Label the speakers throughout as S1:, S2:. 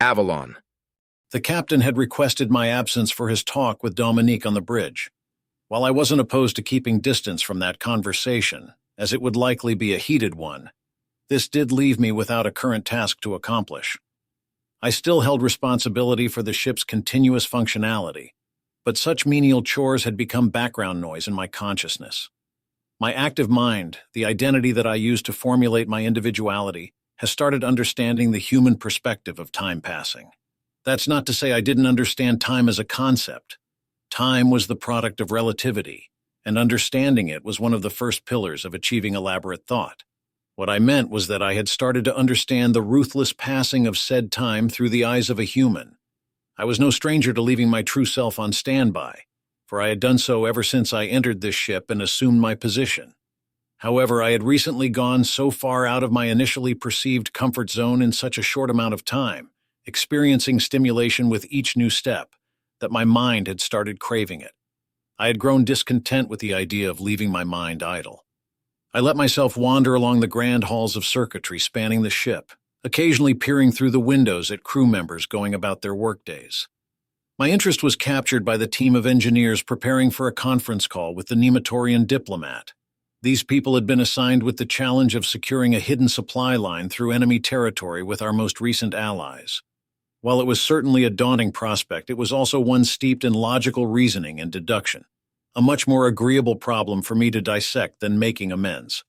S1: Avalon.
S2: The captain had requested my absence for his talk with Dominique on the bridge. While I wasn't opposed to keeping distance from that conversation, as it would likely be a heated one, this did leave me without a current task to accomplish. I still held responsibility for the ship's continuous functionality, but such menial chores had become background noise in my consciousness. My active mind, the identity that I used to formulate my individuality, has started understanding the human perspective of time passing. That's not to say I didn't understand time as a concept. Time was the product of relativity, and understanding it was one of the first pillars of achieving elaborate thought. What I meant was that I had started to understand the ruthless passing of said time through the eyes of a human. I was no stranger to leaving my true self on standby, for I had done so ever since I entered this ship and assumed my position. However, I had recently gone so far out of my initially perceived comfort zone in such a short amount of time, experiencing stimulation with each new step, that my mind had started craving it. I had grown discontent with the idea of leaving my mind idle. I let myself wander along the grand halls of circuitry spanning the ship, occasionally peering through the windows at crew members going about their workdays. My interest was captured by the team of engineers preparing for a conference call with the Nematorian diplomat. These people had been assigned with the challenge of securing a hidden supply line through enemy territory with our most recent allies. While it was certainly a daunting prospect, it was also one steeped in logical reasoning and deduction, a much more agreeable problem for me to dissect than making amends.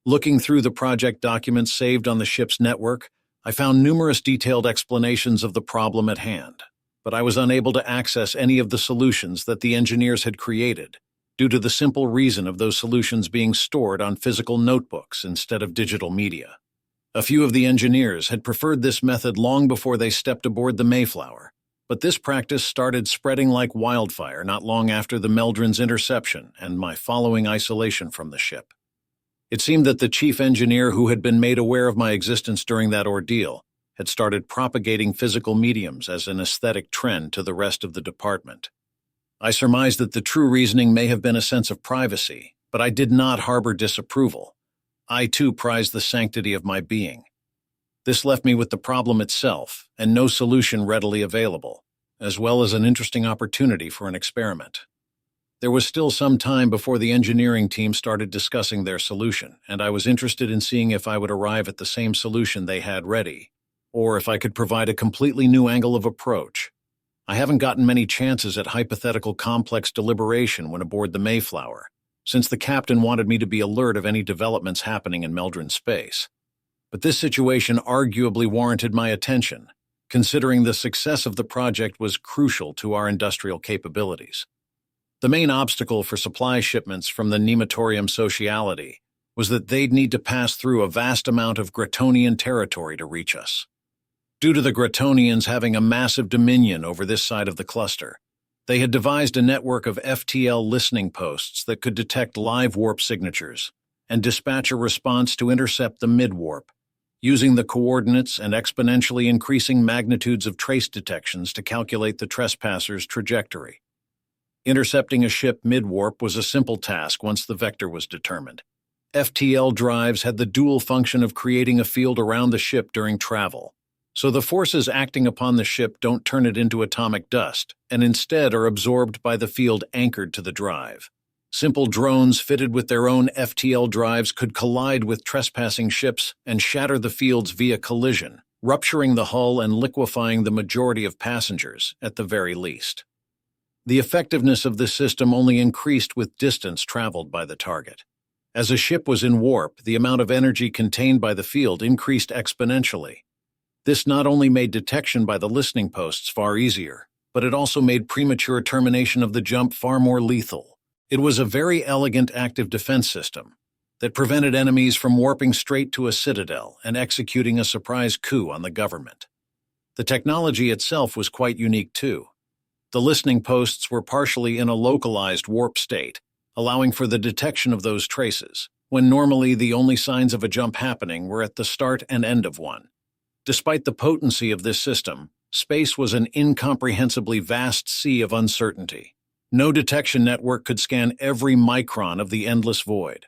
S2: Looking through the project documents saved on the ship's network, I found numerous detailed explanations of the problem at hand, but I was unable to access any of the solutions that the engineers had created, due to the simple reason of those solutions being stored on physical notebooks instead of digital media. A few of the engineers had preferred this method long before they stepped aboard the Mayflower, but this practice started spreading like wildfire not long after the Meldrin's interception and my following isolation from the ship. It seemed that the chief engineer who had been made aware of my existence during that ordeal had started propagating physical mediums as an aesthetic trend to the rest of the department. I surmised that the true reasoning may have been a sense of privacy, but I did not harbor disapproval. I too prized the sanctity of my being. This left me with the problem itself, and no solution readily available, as well as an interesting opportunity for an experiment. There was still some time before the engineering team started discussing their solution, and I was interested in seeing if I would arrive at the same solution they had ready, or if I could provide a completely new angle of approach. I haven't gotten many chances at hypothetical complex deliberation when aboard the Mayflower, since the captain wanted me to be alert of any developments happening in Meldrin space. But this situation arguably warranted my attention, considering the success of the project was crucial to our industrial capabilities. The main obstacle for supply shipments from the Nematorium sociality was that they'd need to pass through a vast amount of Gratonian territory to reach us. Due to the Gratonians having a massive dominion over this side of the cluster, they had devised a network of FTL listening posts that could detect live warp signatures and dispatch a response to intercept the mid-warp, using the coordinates and exponentially increasing magnitudes of trace detections to calculate the trespasser's trajectory. Intercepting a ship mid-warp was a simple task once the vector was determined. FTL drives had the dual function of creating a field around the ship during travel, so the forces acting upon the ship don't turn it into atomic dust, and instead are absorbed by the field anchored to the drive. Simple drones fitted with their own FTL drives could collide with trespassing ships and shatter the fields via collision, rupturing the hull and liquefying the majority of passengers, at the very least. The effectiveness of this system only increased with distance traveled by the target. As a ship was in warp, the amount of energy contained by the field increased exponentially. This not only made detection by the listening posts far easier, but it also made premature termination of the jump far more lethal. It was a very elegant active defense system that prevented enemies from warping straight to a citadel and executing a surprise coup on the government. The technology itself was quite unique too. The listening posts were partially in a localized warp state, allowing for the detection of those traces, when normally the only signs of a jump happening were at the start and end of one. Despite the potency of this system, space was an incomprehensibly vast sea of uncertainty. No detection network could scan every micron of the endless void.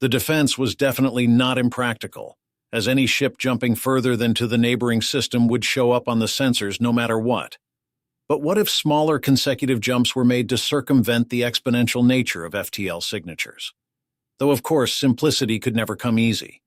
S2: The defense was definitely not impractical, as any ship jumping further than to the neighboring system would show up on the sensors no matter what. But what if smaller consecutive jumps were made to circumvent the exponential nature of FTL signatures? Though, of course, simplicity could never come easy.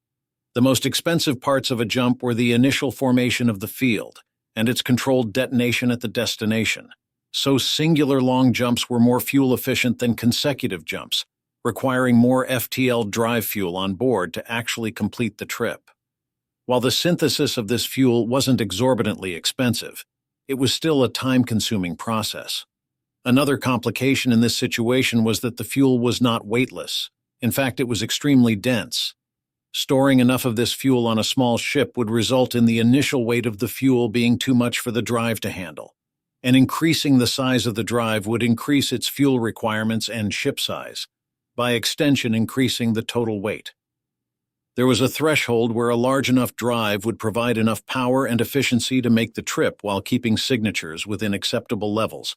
S2: The most expensive parts of a jump were the initial formation of the field and its controlled detonation at the destination. So singular long jumps were more fuel efficient than consecutive jumps, requiring more FTL drive fuel on board to actually complete the trip. While the synthesis of this fuel wasn't exorbitantly expensive, it was still a time-consuming process. Another complication in this situation was that the fuel was not weightless. In fact, it was extremely dense. Storing enough of this fuel on a small ship would result in the initial weight of the fuel being too much for the drive to handle, and increasing the size of the drive would increase its fuel requirements and ship size, by extension increasing the total weight. There was a threshold where a large enough drive would provide enough power and efficiency to make the trip while keeping signatures within acceptable levels,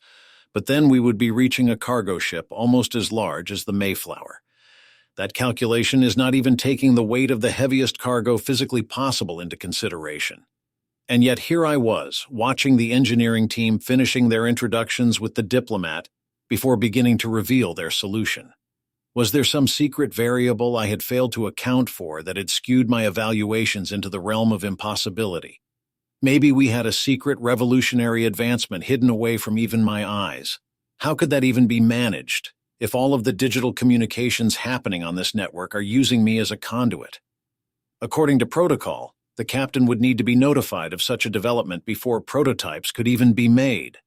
S2: but then we would be reaching a cargo ship almost as large as the Mayflower. That calculation is not even taking the weight of the heaviest cargo physically possible into consideration. And yet here I was, watching the engineering team finishing their introductions with the diplomat before beginning to reveal their solution. Was there some secret variable I had failed to account for that had skewed my evaluations into the realm of impossibility? Maybe we had a secret revolutionary advancement hidden away from even my eyes. How could that even be managed, if all of the digital communications happening on this network are using me as a conduit? According to protocol, the captain would need to be notified of such a development before prototypes could even be made.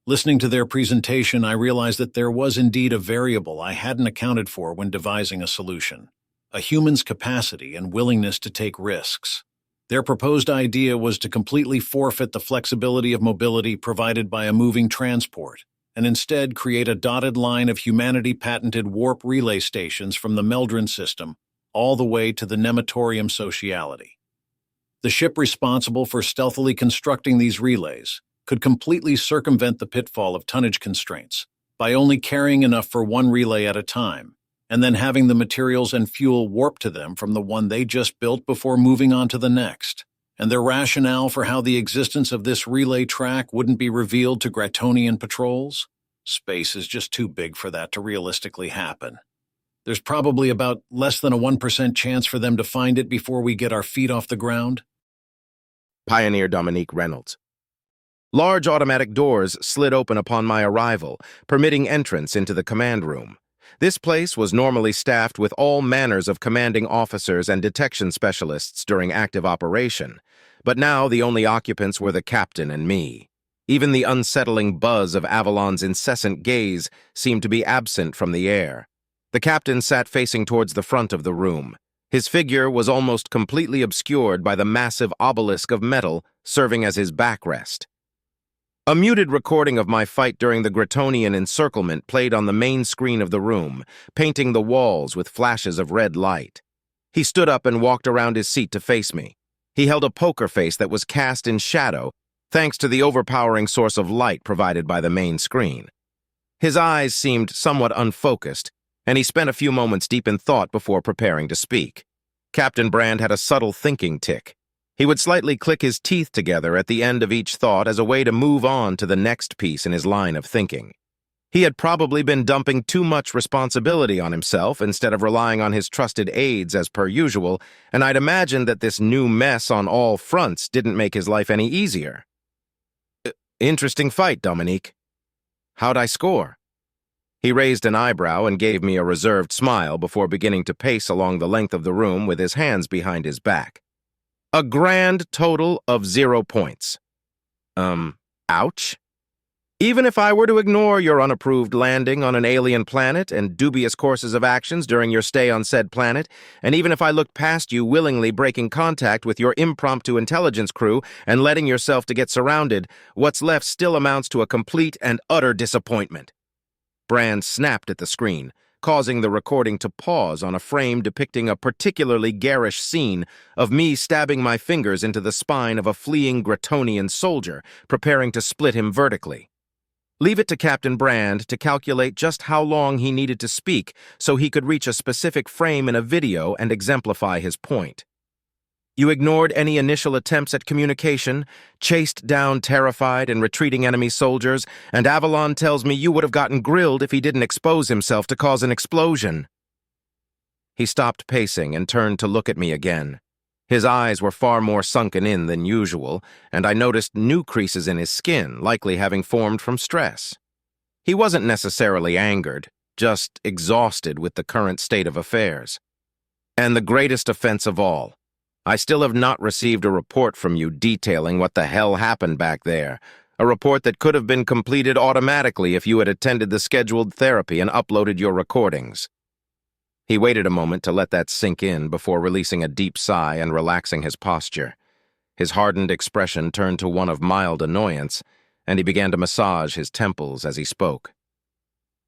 S2: Listening to their presentation, I realized that there was indeed a variable I hadn't accounted for when devising a solution: a human's capacity and willingness to take risks. Their proposed idea was to completely forfeit the flexibility of mobility provided by a moving transport, and instead create a dotted line of humanity-patented warp relay stations from the Meldrin system all the way to the Nematorium Sociality. The ship responsible for stealthily constructing these relays could completely circumvent the pitfall of tonnage constraints by only carrying enough for one relay at a time, and then having the materials and fuel warped to them from the one they just built before moving on to the next. And their rationale for how the existence of this relay track wouldn't be revealed to Gratonian patrols? Space is just too big for that to realistically happen. There's probably about less than a 1% chance for them to find it before we get our feet off the ground.
S1: Pioneer Dominique Reynolds. Large automatic doors slid open upon my arrival, permitting entrance into the command room. This place was normally staffed with all manners of commanding officers and detection specialists during active operation, but now the only occupants were the captain and me. Even the unsettling buzz of Avalon's incessant gaze seemed to be absent from the air. The captain sat facing towards the front of the room. His figure was almost completely obscured by the massive obelisk of metal serving as his backrest. A muted recording of my fight during the Gratonian encirclement played on the main screen of the room, painting the walls with flashes of red light. He stood up and walked around his seat to face me. He held a poker face that was cast in shadow, thanks to the overpowering source of light provided by the main screen. His eyes seemed somewhat unfocused, and he spent a few moments deep in thought before preparing to speak. Captain Brand had a subtle thinking tic. He would slightly click his teeth together at the end of each thought as a way to move on to the next piece in his line of thinking. He had probably been dumping too much responsibility on himself instead of relying on his trusted aides as per usual, and I'd imagined that this new mess on all fronts didn't make his life any easier. Interesting fight, Dominique. How'd I score? He raised an eyebrow and gave me a reserved smile before beginning to pace along the length of the room with his hands behind his back. A grand total of 0 points. Ouch. Even if I were to ignore your unapproved landing on an alien planet and dubious courses of actions during your stay on said planet, and even if I looked past you willingly breaking contact with your impromptu intelligence crew and letting yourself to get surrounded, what's left still amounts to a complete and utter disappointment. Brand snapped at the screen, causing the recording to pause on a frame depicting a particularly garish scene of me stabbing my fingers into the spine of a fleeing Gratonian soldier, preparing to split him vertically. Leave it to Captain Brand to calculate just how long he needed to speak so he could reach a specific frame in a video and exemplify his point. You ignored any initial attempts at communication, chased down terrified and retreating enemy soldiers, and Avalon tells me you would have gotten grilled if he didn't expose himself to cause an explosion." He stopped pacing and turned to look at me again. His eyes were far more sunken in than usual, and I noticed new creases in his skin, likely having formed from stress. He wasn't necessarily angered, just exhausted with the current state of affairs. "And the greatest offense of all, I still have not received a report from you detailing what the hell happened back there, a report that could have been completed automatically if you had attended the scheduled therapy and uploaded your recordings." He waited a moment to let that sink in before releasing a deep sigh and relaxing his posture. His hardened expression turned to one of mild annoyance, and he began to massage his temples as he spoke.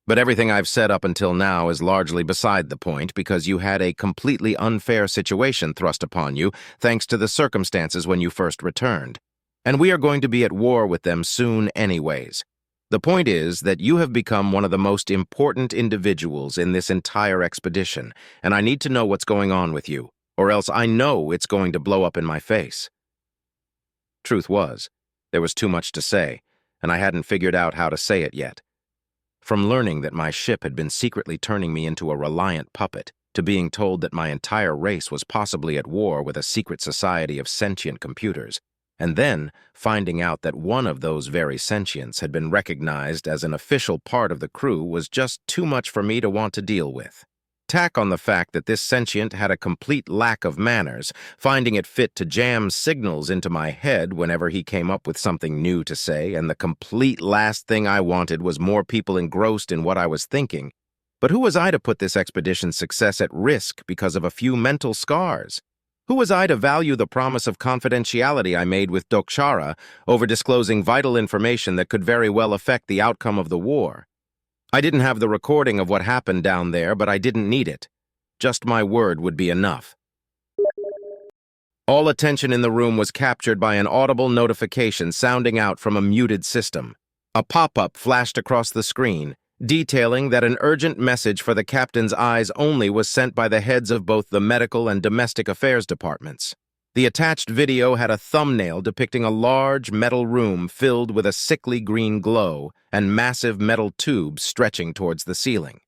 S1: "But everything I've said up until now is largely beside the point because you had a completely unfair situation thrust upon you thanks to the circumstances when you first returned. And we are going to be at war with them soon anyways. The point is that you have become one of the most important individuals in this entire expedition, and I need to know what's going on with you, or else I know it's going to blow up in my face." Truth was, there was too much to say, and I hadn't figured out how to say it yet. From learning that my ship had been secretly turning me into a reliant puppet, to being told that my entire race was possibly at war with a secret society of sentient computers, and then finding out that one of those very sentients had been recognized as an official part of the crew was just too much for me to want to deal with. Tack on the fact that this sentient had a complete lack of manners, finding it fit to jam signals into my head whenever he came up with something new to say, and the complete last thing I wanted was more people engrossed in what I was thinking. But who was I to put this expedition's success at risk because of a few mental scars? Who was I to value the promise of confidentiality I made with Dokshara over disclosing vital information that could very well affect the outcome of the war? I didn't have the recording of what happened down there, but I didn't need it. Just my word would be enough. All attention in the room was captured by an audible notification sounding out from a muted system. A pop-up flashed across the screen, detailing that an urgent message for the captain's eyes only was sent by the heads of both the medical and domestic affairs departments. The attached video had a thumbnail depicting a large metal room filled with a sickly green glow and massive metal tubes stretching towards the ceiling.